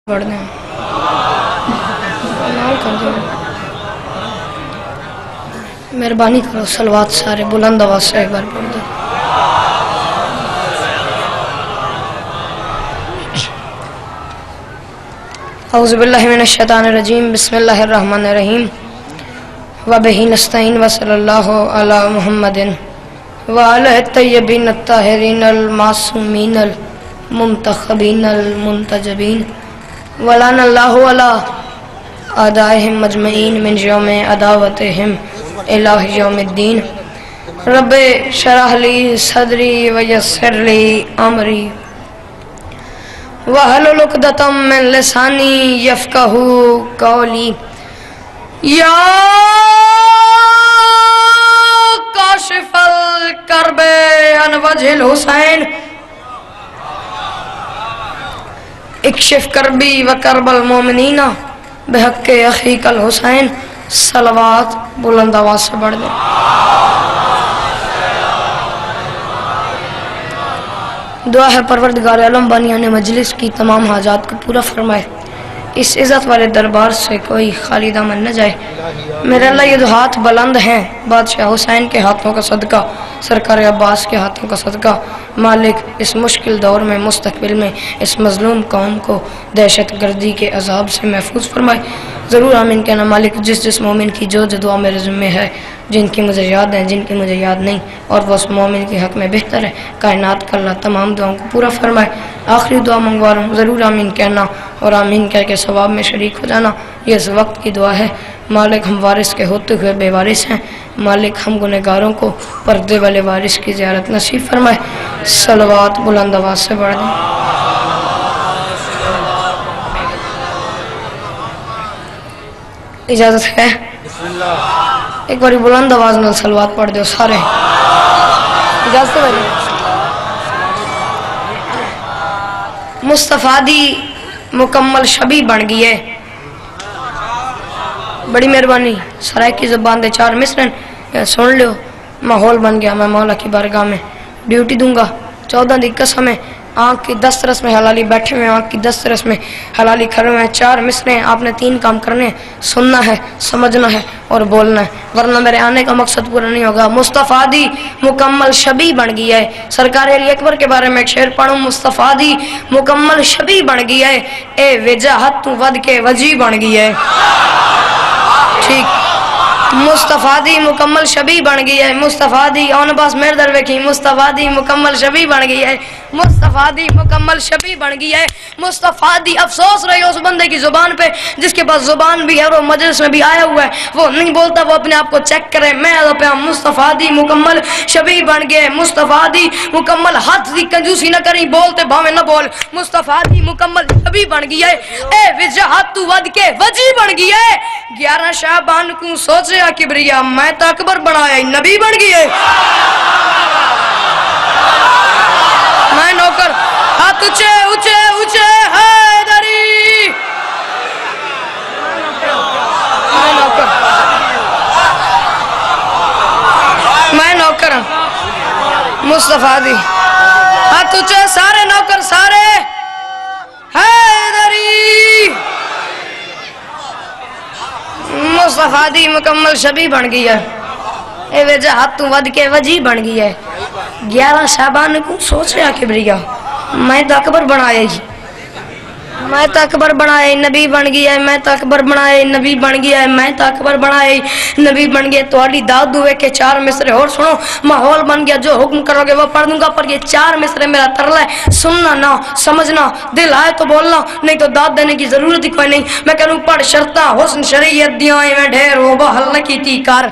پڑھ دیں مہربانی کرو صلوات سارے بلند آواز سے ایک بار پڑھ دیں. اعوذ باللہ من الشیطان الرجیم بسم اللہ الرحمن الرحیم وبہ نستعین وصلی اللہ علی محمد وعلی الطیبین الطاہرین المعصومین المنتخبین المنتجبین ولعن اللہ علی اعدائہم مجمعین من یوم عداوتہم الہ یوم الدین. رب شرح لی صدری ویسر لی امری وَحَلُلْ عُقْدَةً مِّن لِّسَانِي يَفْقَهُوا قَوْلِي. یا کاشف الکرب عن وجہ الحسین اکشف کربی وکرب المومنین بحق اخیک الحسین. صلوات بلند آواز سے بڑھ دیں. دعا ہے پروردگار عالم بانیان مجلس کی تمام حاجات کو پورا فرمائے، اس عزت والے دربار سے کوئی خالی دامن نہ جائے. میرے اللہ یہ دو ہاتھ بلند ہیں بادشاہ حسین کے ہاتھوں کا صدقہ، سرکار عباس کے ہاتھوں کا صدقہ. مالک اس مشکل دور میں مستقبل میں اس مظلوم قوم کو دہشت گردی کے عذاب سے محفوظ فرمائے. ضرور آمین کہنا. مالک جس مومن کی جو دعا میرے ذمہ ہے، جن کی مجھے یاد ہے جن کی مجھے یاد نہیں، اور وہ اس مومن کے حق میں بہتر ہے، کائنات کا اللہ تمام دعاؤں کو پورا فرمائے. آخری دعا منگوا رہا ہوں، ضرور آمین کہنا اور آمین کہہ کے ثواب میں شریک ہو جانا. یہ اس وقت کی دعا ہے. مالک ہم وارث کے ہوتے ہوئے بے وارث ہیں، مالک ہم گنہگاروں کو پردے والے وارث کی زیارت نصیب فرمائے. صلوات بلند آواز سے بڑھ دیں. اجازت ہے ایک باری بلند آواز میں صلوات پڑھ دو سارے. اجازت ہے بھائی. مصطفیٰ دی مکمل شبی بن گئی ہے. بڑی مہربانی. سرائے کی زبان دے 4 مصرن سن لیو. ماحول بن گیا. میں مولا کی بارگاہ میں ڈیوٹی دوں گا. 14 دی قسم ہے. آنکھ کی دسترس میں حلالی بیٹھے ہوئے، آنکھ کی دسترس میں حلالی کھڑے ہوئے ہیں. 4 مصریں آپ نے 3 کام کرنے ہیں، سننا ہے، سمجھنا ہے اور بولنا ہے، ورنہ میرے آنے کا مقصد پورا نہیں ہوگا. مصطفیٰ دی مکمل شبی بن گئی ہے. سرکار علی اکبر کے بارے میں ایک شعر پڑھوں. مصطفیٰ دی مکمل شبی بن گئی ہے، اے وجاہت تو ود کے وجی بن گئی ہے. ٹھیک. مصطفیٰ دی مکمل شبی بن گئی ہے. مصطفیٰ دی آن باس میرے در ویکھی. مصطفیٰ دی مکمل شبی بن گئی ہے. مصطفیٰ دی مکمل شبی بن گئی ہے. مصطفیٰ دی افسوس رہی اس بندے کی زبان پہ جس کے پاس زبان بھی ہے اور وہ مجلس میں بھی آیا ہوا ہے، وہ نہیں بولتا، وہ اپنے آپ کو چیک کرے. میں پہ مصطفیٰ دی مکمل شبی بن گئے. مصطفیٰ دی مکمل ہاتھ دی کنجوسی نہ کریں، بولتے بھاویں نہ بول. مصطفیٰ دی مکمل شبی بن گئی ہے، اے وجاہت تو ود کے وجی بن گئی ہے. 11 شعبان کو سوچے کبریا میں تو اکبر بنایا نبی بن گئی ہے. میں نوکر ہاتھ اونچے اونچے اونچے حیدری. میں نوکر مصطفیٰ دی. ہاتھ اونچے سارے نوکر سارے حیدری. مصطفیٰ دی مکمل شبی بن گئی ہے، اے وجہ ہاتھ ود کے وجی بن گئی ہے. 11 شعبان کو سوچیا کبریا میں تو اکبر بنائے جی، میں تو اکبر بنائے نبی بن گیا ہے. میں تو اکبر بنائے نبی بن گیا ہے. میں تو اکبر بنائے نبی بن گیا. تو علی داد ہوئے کہ 4 مصرے اور سنو. ماحول بن گیا، جو حکم کرو گے وہ پڑھ دوں گا، پر یہ 4 مصرے میرا ترلا ہے. سننا نہ سمجھنا، دل آئے تو بولنا، نہیں تو داد دینے کی ضرورت ہی کوئی نہیں. میں کہوں پڑھ شرطا حسن شریعت دیاں میں ڈھیر ہو بحل نہ کیتی کر.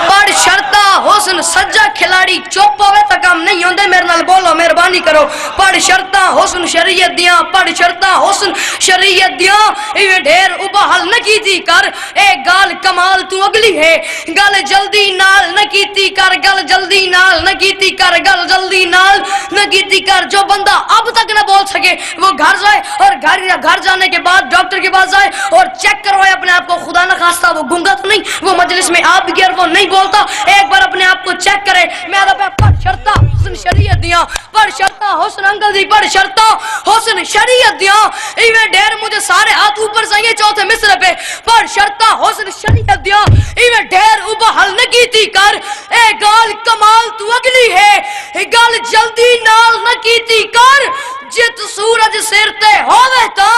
پڑھ شرطا حسن سجا کھلاڑی چپ ہوئے تا کام نہیں ہوندے. میرے نال بولو مہربانی کرو. پڑھ شرطا حسن شریعت دیاں، پڑھ شرطا حسن شریعت دیاں ایویں ڈھیر ابہل نہ کیتی کر. اے گال کمال تو اگلی ہے، گل جلدی نال نہ کیتی کر. گل جلدی نال نہ کیتی کر. گل جلدی نال نہ کیتی کر. جو بندہ اب تک نہ بول سکے وہ گھر جائے اور گھر جانے کے بعد ڈاکٹر کے پاس جائے اور چیک کروائے اپنے آپ کو. خدا نہ خواستہ وہ گنگا تو نہیں، وہ مجلس میں آپ گیا وہ نہیں بولتا. ایک بار اپنے آپ کو چیک کرے. میرا پہ پڑھ شرطا حسن شریعت دیاں، پڑھ شرطا شرطا حسن انکل دی پر شرطا حسن شریعت دیاں ایویں ڈیر مجھے سارے ہاتھ اوپر سائیں چوتھے مصرے پہ پر شرطا حسن شریعت دیاں ایویں ڈیر اوبا حل نہ کیتی کر اے گال کمال تو اگلی ہے اے گال جلدی نال نہ کیتی کر جت سورج سر تے ہووے تا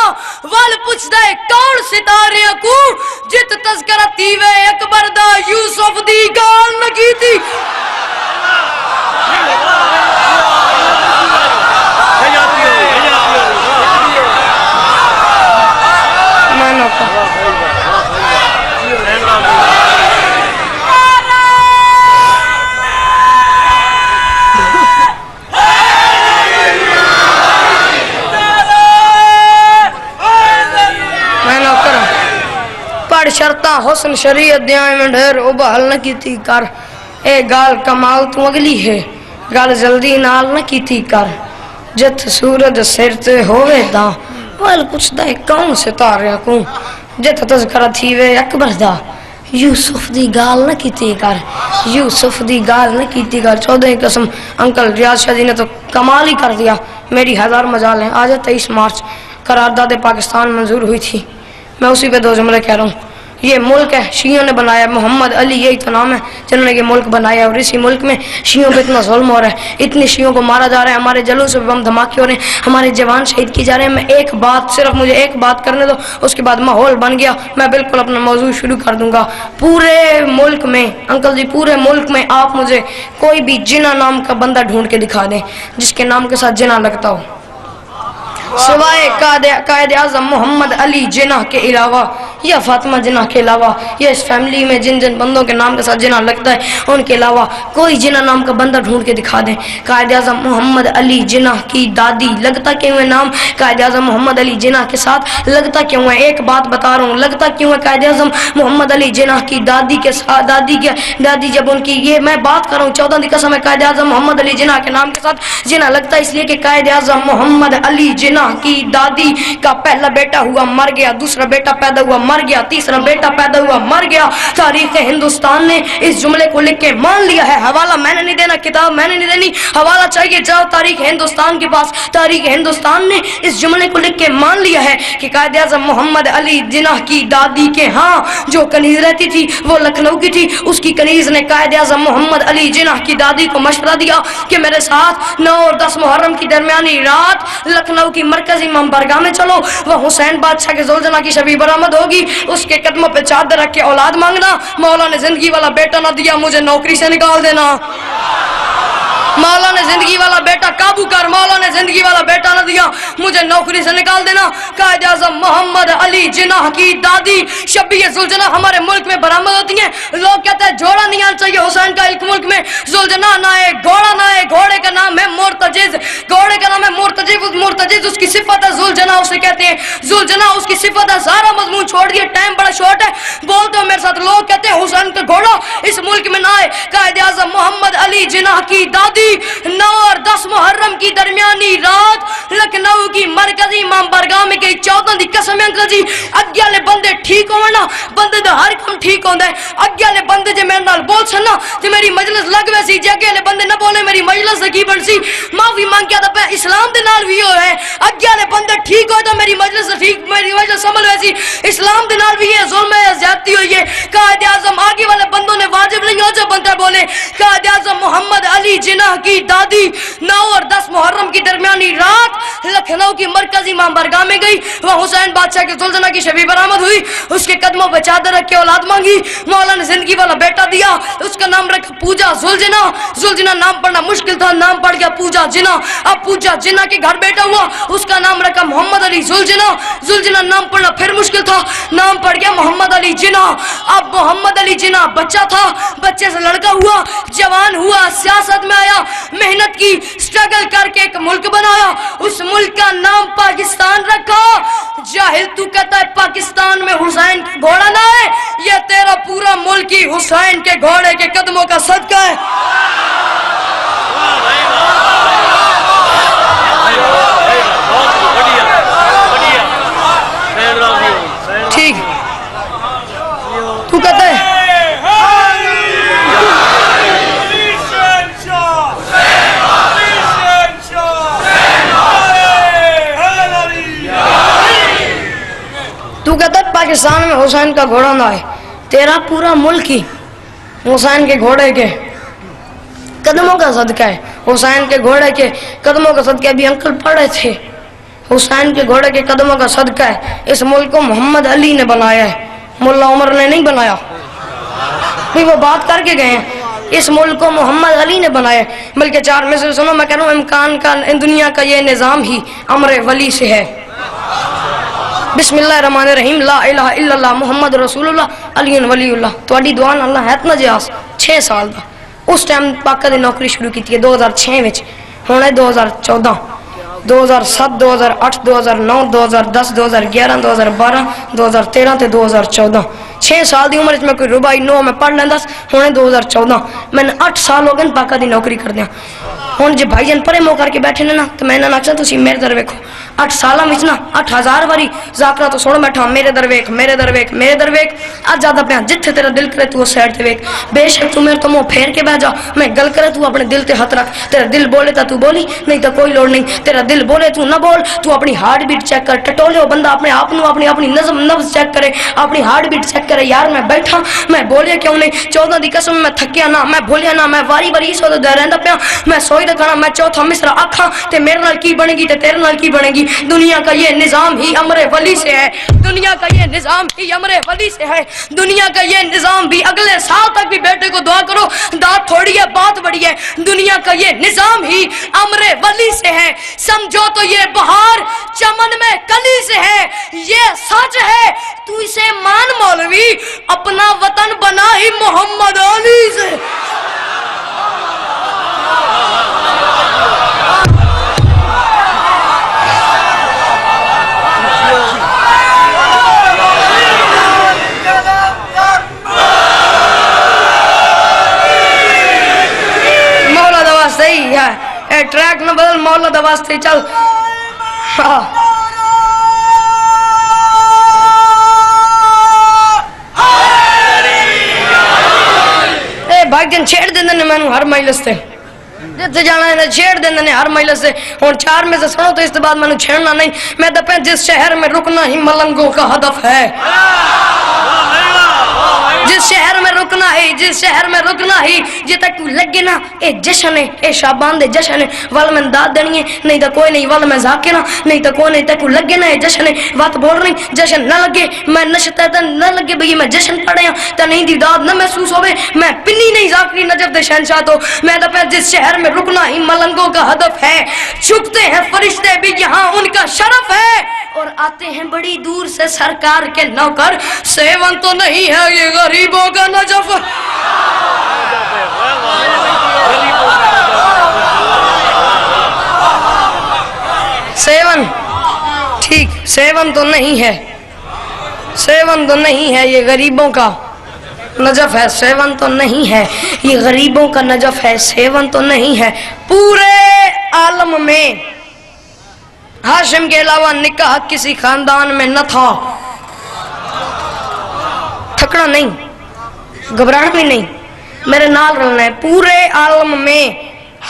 ول پوچھدا ہے کون ستارے کو جت تذکرہ تیوے اکبر دا یوسف دی گال نہ کیتی شرطا حسن شریعت دیاں میں ڈھیر اوبا حل نہ کیتی کر اے گال کمال تو اگلی ہے گال جلدی نال نہ کیتی کر جت سورج سر تے ہووے دا وال پوچھدا ہے کون ستارے کو جت تذکرہ تھیوے اکبر دا یوسف دی گال نہ کیتی کر یوسف دی گال نہ کیتی کر 14 قسم انکل ریاض شاہ جی نے تو کمال ہی کر دیا میری 1000 مجال ہیں آج 23 مارچ قرارداد پاکستان منظور ہوئی تھی میں اسی پہ 2 جملے کہہ رہا ہوں یہ ملک ہے شیعوں نے بنایا محمد علی یہی تو نام ہے جنہوں نے یہ ملک بنایا اور اسی ملک میں شیعوں پہ اتنا ظلم ہو رہا ہے اتنی شیعوں کو مارا جا رہا ہے ہمارے جلوس پہ بم دھماکے ہو رہے ہیں ہمارے جوان شہید کی جا رہے ہیں میں ایک بات صرف مجھے ایک بات کرنے دو اس کے بعد ماحول بن گیا میں بالکل اپنا موضوع شروع کر دوں گا پورے ملک میں انکل جی پورے ملک میں آپ مجھے کوئی بھی جناح نام کا بندہ ڈھونڈ کے دکھا دیں جس کے نام کے ساتھ جناح لگتا ہو سوائے قائد اعظم محمد علی جناح کے علاوہ یا فاطمہ جناح کے علاوہ یا اس فیملی میں جن جن بندوں کے نام کے ساتھ جناح لگتا ہے ان کے علاوہ کوئی جناح نام کا بندہ ڈھونڈ کے دکھا دیں قائد اعظم محمد علی جناح کی دادی لگتا کیوں ہے نام قائد اعظم محمد علی جناح کے ساتھ لگتا کیوں ہے ایک بات بتا رہا ہوں لگتا کیوں ہے قائد اعظم محمد علی جناح کی دادی کے ساتھ دادی جب ان کی یہ میں بات کر رہا ہوں 14 کی قسم ہے قائد اعظم محمد علی جناح کے نام کے ساتھ جناح لگتا ہے اس لیے کہ قائد اعظم محمد علی جناح کی دادی کا پہلا بیٹا ہوا مر گیا دوسرا بیٹا پیدا ہوا مر گیا تیسرا بیٹا پیدا ہوا مر گیا تاریخ ہندوستان نے اس جملے کو لکھ کے مان لیا ہے حوالہ میں نے نہیں دینا کتاب میں نے نہیں دینی حوالہ چاہیے جاؤ تاریخ ہندوستان کے پاس تاریخ ہندوستان نے اس جملے کو لکھ کے مان لیا ہے کہ قائد اعظم محمد علی جناح کی دادی کے ہاں جو کنیز رہتی تھی وہ لکھنؤ کی تھی اس کی کنیز نے قائد اعظم محمد علی جناح کی دادی کو مشورہ دیا کہ میرے ساتھ 9 اور 10 محرم کی درمیانی رات لکھنؤ کی مرکزی امام برگاہ میں چلو وہ حسین بادشاہ کے زلجنہ کی شبیہ برآمد ہوگی اس کے قدموں پہ چادر رکھ کے اولاد مانگنا مولا نے زندگی والا بیٹا نہ دیا مجھے نوکری سے نکال دینا مولا نے زندگی والا بیٹا قابو کر مولا نے زندگی والا بیٹا نہ دیا مجھے نوکری سے نکال دینا قائد اعظم محمد علی جناح کی دادی شبیہ زلجنہ ہمارے ملک میں برآمد ہوتی ہیں لوگ کہتے ہیں جوڑا نہیں آنا چاہیے حسین کا ایک ملک میں زلجنہ نہ ہے گھوڑا نہ ہے گھوڑے کا نام ہے مرتجز گھوڑے کا نام ہے مرتجز اس کی صفت ہے زلجنہ اسے کہتے ہیں زلجنہ اس کی صفت ہے سارا مضمون چھوڑ دیا ٹائم بڑا شارٹ ہے بولتے ہو میرے ساتھ لوگ کہتے ہیں حسین کا گھوڑا اس ملک میں نہ ہے قائد اعظم محمد علی جناح کی دادی 9 اور 10 محرم کی درمیانی رات لکھنؤ کی مرکزی امام برگاہ میں گئی 14 دی قسم انکل جی اگے والے بندے ٹھیک ہون نا بندے دا ہر کم ٹھیک ہوندا ہے اگے والے بندے جے میرے نال بول سن نا تے میری مجلس لگ ویسی جے اگے والے بندے نہ بولے میری مجلس کی بن سی معافی مانگ کے تے اسلام دے نال وی ہو ہے اگے والے بندے ٹھیک ہو تو میری مجلس ٹھیک میری مجلس عمل ویسی اسلام دے نال وی ہے ظلم ہے زیادتی ہوئی ہے قائد اعظم آگے والے بندوں نے واجب نہیں ہو جو بندہ بولے قائد اعظم محمد علی جناح کی دادی 9 اور 10 محرم کی درمیانی رات لکھنؤ کی مرکزی امام برگاہ میں گئی وہ حسین بادشاہ کے زلجنہ کی شبیہ برآمد ہوئی اس کے قدموں پہ چادر رکھ کے اولاد مانگی مولا نے زندگی والا بیٹا دیا اس کا نام رکھا پوجا زلجنہ زلجنہ نام پڑھنا مشکل تھا نام پڑھ گیا پوجا جناح اب پوجا جناح کے گھر بیٹا ہوا اس کا نام رکھا محمد علی زلجنہ زلجنہ نام پڑھنا پھر مشکل تھا نام پڑھ گیا محمد علی جناح اب محمد علی جناح بچہ تھا بچے سے لڑکا ہوا جوان ہوا سیاست میں آیا محنت کی سٹرگل کر کے ایک ملک بنایا اس ملک کا نام پاکستان رکھا جاہل تو کہتا ہے پاکستان میں حسین گھوڑا نہ ہے یہ تیرا پورا ملک ہی حسین کے گھوڑے کے قدموں کا صدقہ ہے ٹھیک تو کہتا ہے تو کہتا ہے پاکستان میں حسین کا گھوڑا نہ ہے، تیرا پورا ملک ہی حسین کے گھوڑے کے قدموں کا صدقہ ہے، حسین کے گھوڑے کے قدموں کا صدقہ ہے۔ ابھی انکل پڑھ رہے تھے، حسین کے گھوڑے کے قدموں کا صدقہ ہے اس ملک کو محمد علی نے بنایا ہے، ملا عمر نے نہیں بنایا۔ بھی وہ بات کر کے گئے ہیں، اس ملک کو محمد علی نے بنایا ہے۔ بلکہ 4 میں سے سنو، میں کہہ رہا ہوں امکان کا دنیا کا یہ نظام ہی امر ولی سے ہے۔ بسم اللہ الرحمن الرحیم، لا الہ الا اللہ محمد رسول اللہ علی ولی اللہ۔ تھوڑی دعا اللہ ہے اتنا جیاس 6 سال دا اس ٹائم پاکہ دی نوکری شروع کی تھی 2006 وچ، ہونے 2014 2007 2008 2009 2010 2011 2012 2013 تے 2014 6 سال دی عمر میں کوئی ربائی 9 میں پڑھ لینا، ہونے 2014 میں نے 8 سال ہو گئے پاکہ دی نوکری کر دیا۔ ہوں جی بھائی جان پرے منہ کر کے بیٹھے نا تو میں آخیا تھی میرے در ویکھو 8 سال نا 8000 واری ذاکرہ تو سن بیٹھا میرے در ویکھ میرے در ویکھ میرے در ویکھ اج زیادہ پیا جتھے تیرا دل کرے تو اس سائڈ تے ویکھ، بے شک تو میرے تو منہ پھیر کے بیٹھ جا، میں گل کرے تو اپنے دل تے ہاتھ رکھ، تیرا دل بولے تو بولی نہیں تو کوئی لوڑ نہیں، تیرا دل بولے تو نہ بول، تو اپنی ہارٹ بیٹ چیک کر، ٹٹولے ہو بندہ اپنے آپ اپنی نظم نبض چیک کرے، اپنی ہارٹ بیٹ چیک کرے، یار میں بیٹھا میں بولیا کیوں نہیں، 14 دی قسم میں تھکیا نہ، میں بولیا نہ، میں واری واری اس وقت رہندا پیا، میں سوئی رکھنا، میں چوتھا مصرع آکھاں تے میرے نال کی بنے گی تے تیرے نال کی بنے گی۔ دنیا کا یہ نظام ہی امر ولی سے ہے، دنیا کا یہ نظام ہی امر ولی سے ہے، دنیا کا یہ نظام بھی اگلے سال تک بھی بیٹے کو دعا کرو، دعا تھوڑی ہے بات بڑی ہے، دنیا کا یہ نظام ہی امر ولی سے ہے، سمجھو تو یہ بہار چمن میں کلی سے ہے، یہ سچ ہے تو اسے مان مولوی، اپنا وطن بنا ہی محمد علی سے۔ مولا دا واسطے ہی ہے، اے ٹریک نہ بدل، مولا دا واسطے چل۔ اے بھائی جن چھیڑ دیندے نے میں ہر مجلس سے، جتھے جانا ہے چھیڑ دیندے نے ہر مجلس سے، اور 4 میں سے سنو تو اس کے بعد میں چھیڑنا نہیں، میں دپے جس شہر میں رکنا ہی ملنگوں کا ہدف ہے، جس شہر میں رکنا ہے، جس شہر میں رکنا ہی، جی تک لگے نا اے جشن ہے، اے شابان دے جشن ہے، ول میں داد دنی ہے، نہیں تو کوئی نہیں، ول میں ذاکرہ نہیں تو کوئی نہیں، تک لگے نا اے جشن ہے، بات بول رہی جشن نہ لگے، میں نشتا تا نہ لگے بھئی میں جشن پڑھے ہوں تا نہیں دی داد نہ محسوس ہوئے، میں پنی نہیں ذاکری نجف دے شہنشاہ تو، میں دپیا جس شہر میں رکنا ہی ملنگوں کا ہدف ہے، چھکتے ہیں فرشتے بھی یہاں ان کا شرف ہے، اور آتے ہیں بڑی دور سے سرکار کے نوکر، سیون تو نہیں ہے یہ غریبوں کا نجف۔ سیون ٹھیک، سیون تو نہیں ہے، سیون تو نہیں ہے یہ غریبوں کا نجف ہے، سیون تو نہیں ہے یہ غریبوں کا نجف ہے، سیون تو نہیں ہے۔ پورے عالم میں ہاشم کے علاوہ نکاح کسی خاندان میں نہ تھا، تھکنا نہیں، گھبرانا بھی نہیں، میرے نال رلنا ہے، پورے عالم میں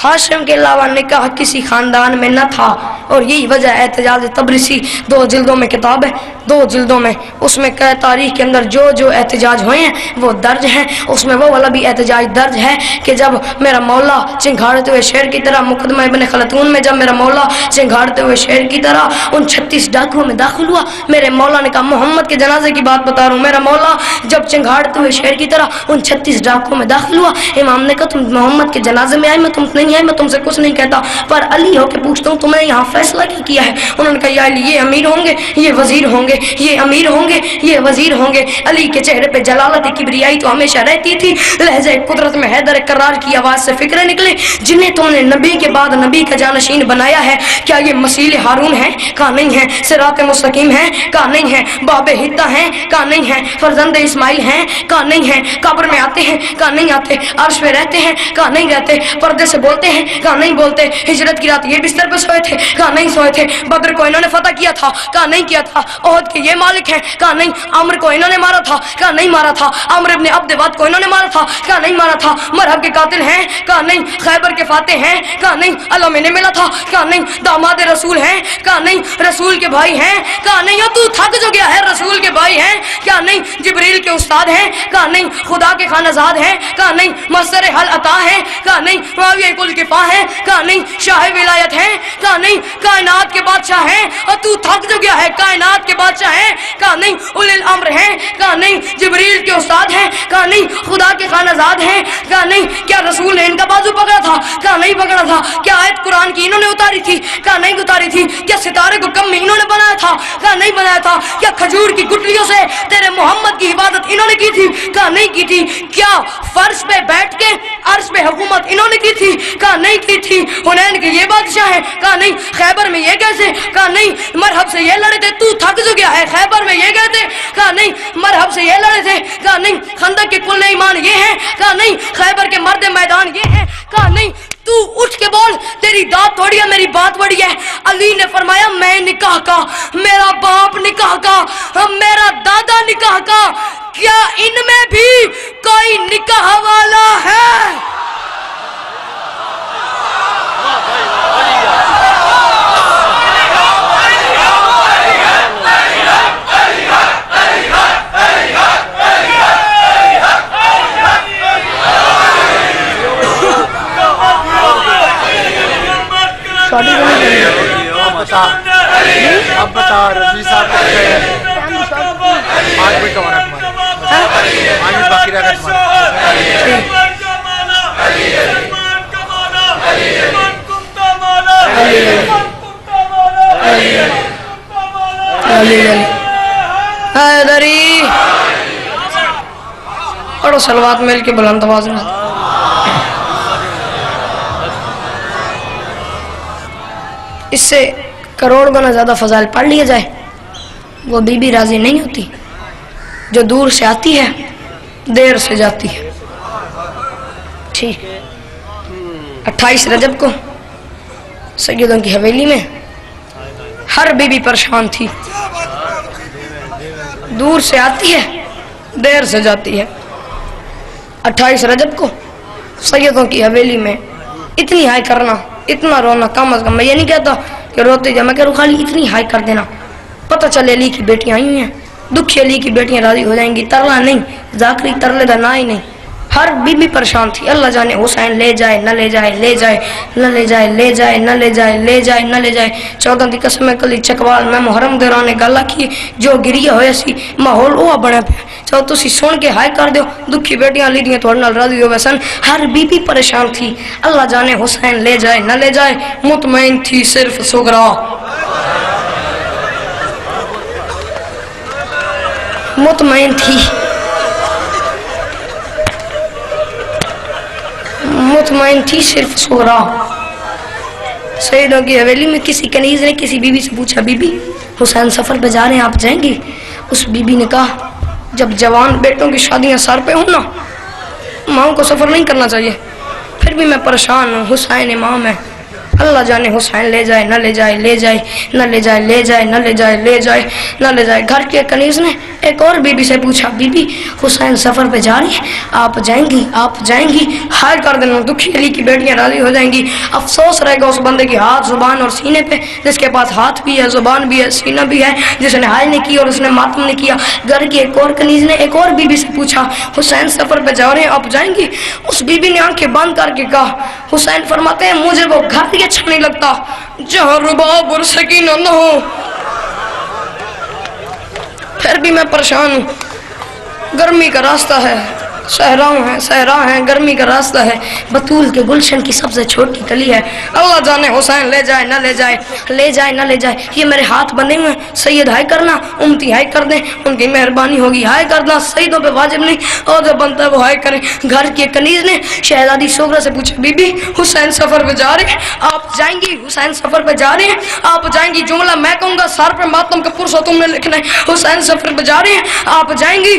ہاشم کے علاوہ نکاح کسی خاندان میں نہ تھا، اور یہی وجہ ہے احتجاج تبرسی 2 جلدوں میں کتاب ہے، 2 جلدوں میں، اس میں کہ تاریخ کے اندر جو جو احتجاج ہوئے ہیں وہ درج ہیں، اس میں وہ والا بھی احتجاج درج ہے کہ جب میرا مولا چنگھاڑتے ہوئے شیر کی طرح، مقدمہ ابن خلدون میں جب میرا مولا چنگھاڑتے ہوئے شیر کی طرح ان 36 ڈاکوؤں میں داخل ہوا، میرے مولا نے کہا محمد کے جنازے کی بات بتا رہا ہوں، میرا مولا جب چنگھاڑتے ہوئے شیر کی طرح ان 36 ڈاکوؤں میں داخل ہوا، امام نے کہا تم محمد کے جنازے میں آئے، میں تم نہیں آئے، میں تم سے کچھ نہیں کہتا، پر علی ہو کے پوچھتا ہوں تمہیں یہاں فیصلہ کیا ہے؟ انہوں نے کہا یا علی یہ امیر ہوں گے، یہ وزیر ہوں گے، یہ امیر ہوں گے، یہ وزیر ہوں گے۔ علی کے چہرے پہ جلالت کبریائی تو ہمیشہ رہتی تھی، لہجہ قدرت میں حیدر کرار کی آواز سے فکریں نکلے، جنہیں تم نے نبی کے بعد نبی کا جانشین بنایا ہے، کیا یہ مسیل ہارون ہے؟ کہا نہیں ہے۔ صراط مستقیم ہے؟ کہا نہیں ہے۔ باب حتہ ہیں؟ کہا نہیں ہے۔ فرزند اسماعیل ہیں؟ کہا نہیں ہے۔ قبر میں آتے ہیں؟ کہا نہیں آتے۔ عرش پہ رہتے ہیں؟ کہا نہیں رہتے۔ پردے سے بول بولتے ہیں؟ کہا نہیں بولتے. ہجرت کی رات یہ بستر پہ سوئے تھے؟ کہا نہیں سوئے تھے. بدر کو انہوں نے فتح کیا تھا؟ کہا نہیں کیا تھا. احد کے یہ مالک ہیں؟ کہا نہیں. عمر کو انہوں نے مارا تھا؟ کہا نہیں مارا تھا. عمر ابن عبد ود کو انہوں نے مارا تھا؟ کہا نہیں مارا تھا. مرحب کے قاتل ہیں؟ کہا نہیں. خیبر کے فاتح ہیں؟ کہا نہیں. اللہ میں نے ملا تھا؟ کہا نہیں. داماد رسول ہیں؟ کہا نہیں. رسول کے بھائی ہیں؟ کہا نہیں. تو تھک جو گیا ہے رسول کے بھائی ہیں؟ کہا نہیں. جبریل کے استاد ہیں؟ کہا نہیں. خدا کے خانزاد ہیں؟ کہا نہیں. مصدر حل عطا ہیں؟ کہا نہیں. معاویہ کل کے پا ہیں؟ کہا نہیں. شاہ ولایت ہیں؟ کہا نہیں. کائنات کے بادشاہ ہیں؟ اور تو تھک جو گیا ہے کائنات کے بادشاہ ہیں؟ کہا نہیں. اولی الامر ہیں؟ کہا نہیں. جبریل کے استاد ہیں؟ کہا نہیں. خدا کے خانزاد ہیں؟ کہا نہیں. کیا رسول نے ان کا بازو پکڑا تھا؟ کہا نہیں پکڑا تھا. کیا آیت قرآن کی انہوں نے اتاری تھی؟ کہا نہیں اتاری تھی. کیا ستارے کو کم انہوں نے بنایا تھا؟ کہا نہیں بنایا تھا. کیا کھجور کی گٹلیوں سے تیرے محمد کی عبادت انہوں نے کی تھی؟ کہا نہیں کی تھی. کیا فرش پہ بیٹھ کے عرش پہ حکومت انہوں نے کی تھی؟ کہا نہیں کی تھی. حنین کے یہ بادشاہ ہیں؟ کہا نہیں. خیبر میں یہ کیسے؟ کہا نہیں. مرحب سے یہ لڑے تھے. تو تھک جو گیا ہے. خیبر میں یہ گئے تھے؟ کہا نہیں. مرحب سے یہ لڑے تھے؟ کہا نہیں. خندق کے کل ایمان یہ ہیں؟ کہا نہیں. خیبر کے مرد میدان یہ ہیں؟ کہا نہیں. تو اٹھ کے بول. تیری داد تھوڑی ہے میری بات بڑی ہے. علی نے فرمایا میں نکاح کا, میرا باپ نکاح کا, میرا دادا نکاح کا, کیا ان میں بھی کوئی نکاح والا ہے؟ اب بتا رضوی صاحب کو 5 منٹ کا ہمارا 5 منٹ باقی رہا حیدری. پڑھو صلوات مل کے بلند آواز میں. اس سے کروڑ گنا زیادہ فضائل پڑھ لیا جائے. وہ بی بی راضی نہیں ہوتی جو دور سے آتی ہے دیر سے جاتی ہے. ٹھیک. 28 رجب کو سیدوں کی حویلی میں ہر بی بی پریشان تھی. دور سے آتی ہے دیر سے جاتی ہے. 28 رجب کو سیدوں کی حویلی میں اتنی ہائی کرنا, اتنا رونا, کم از کم میں یہ نہیں کہتا کہ روتے جا, میں کہہ رہا ہوں خالی اتنی ہائی کر دینا. پتہ چلے علی کی بیٹیاں آئی ہیں, دکھی علی کی بیٹیاں راضی ہو جائیں گی. ترلا نہیں, ذاکری ترلے دا نہ ہی نہیں. ہر بی بی پریشان تھی. اللہ جانے حسین لے جائے نہ لے جائے, لے جائے نہ لے جائے, لے جائے نہ لے جائے, لے جائے نہ لے جائے. 14 دی قسم کلی چکوال میں محرم درانے گلا کی جو گریا ہویا سی ماحول وہ بڑا پہ. چاہو تسی سن کے ہائے کر دیو دکھی بیٹیاں لی دیاں تھوڑے نال راضی ہوئے سن. ہر بی بی پریشان تھی. اللہ جانے حسین لے جائے نہ لے جائے. مطمئن تھی صرف سغرا, مطمئن تھی, مطمئن تھی صرف سغرا. سیدوں کی حویلی میں کسی کنیز نے کسی بی بی سے پوچھا بی بی حسین سفر پہ جا رہے ہیں آپ جائیں گی؟ اس بی بی نے کہا جب جوان بیٹوں کی شادیاں سر پہ ہوں نا ماؤں کو سفر نہیں کرنا چاہیے. پھر بھی میں پریشان ہوں, حسین امام ہے. اللہ جانے حسین لے جائے نہ لے جائے, لے جائے نہ لے جائے, لے جائے نہ لے جائے, لے جائے نہ لے جائے. گھر کے کنیز نے ایک اور بی بی سے پوچھا بی بی حسین سفر پہ جا رہی ہے آپ جائیں گی؟ آپ جائیں گی؟ ہائے کر دینا دکھی علی کی بیٹیاں راضی ہو جائیں گی. افسوس رہے گا اس بندے کی ہاتھ زبان اور سینے پہ جس کے پاس ہاتھ بھی ہے, زبان بھی ہے, سینہ بھی ہے, جس نے ہائے نہیں کی اور اس نے ماتم نہیں کیا. گھر کی ایک اور کنیز نے ایک اور بی بی سے پوچھا حسین سفر پہ جا رہے ہیں آپ جائیں گی؟ اس بی بی نے آنکھیں بند کر کے کہا حسین فرماتے ہیں مجھے وہ گھر بھی اچھا نہیں لگتا جہاں رباب اور سکینہ نہ ہو. پھر بھی میں پریشان ہوں. گرمی کا راستہ ہے, صحرا ہے, گرمی کا راستہ ہے. بطول کے گلشن کی سب سے چھوٹی کلی ہے. اللہ جانے حسین لے جائے نہ لے جائے, لے جائے نہ لے جائے. یہ میرے ہاتھ بندے ہوئے, سید ہائے کرنا, امتی ہائے کر دیں, ان کی مہربانی ہوگی. ہائے کرنا سیدوں پہ واجب نہیں, اور جو بنتا ہے وہ ہائے کریں. گھر کی کنیز نے شہزادی سغرا سے پوچھا بی بی حسین سفر پہ جا رہے ہیں آپ جائیں گی؟ حسین سفر پہ جا رہے ہیں آپ جائیں گی؟ جملہ میں کہوں گا سر پہ ماتم کا پرسہ تم نے لکھنا ہے. حسین سفر پہ جا رہے ہیں آپ جائیں گی؟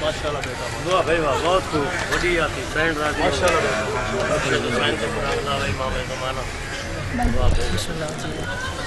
ماشاءاللہ بیٹا واہ بھائی واہ بہت خوب بڑی آتی فرینڈ راضی ماشاءاللہ حسین سے پرانا بھائی مامے زمانہ واہ بھائی ماشاء اللہ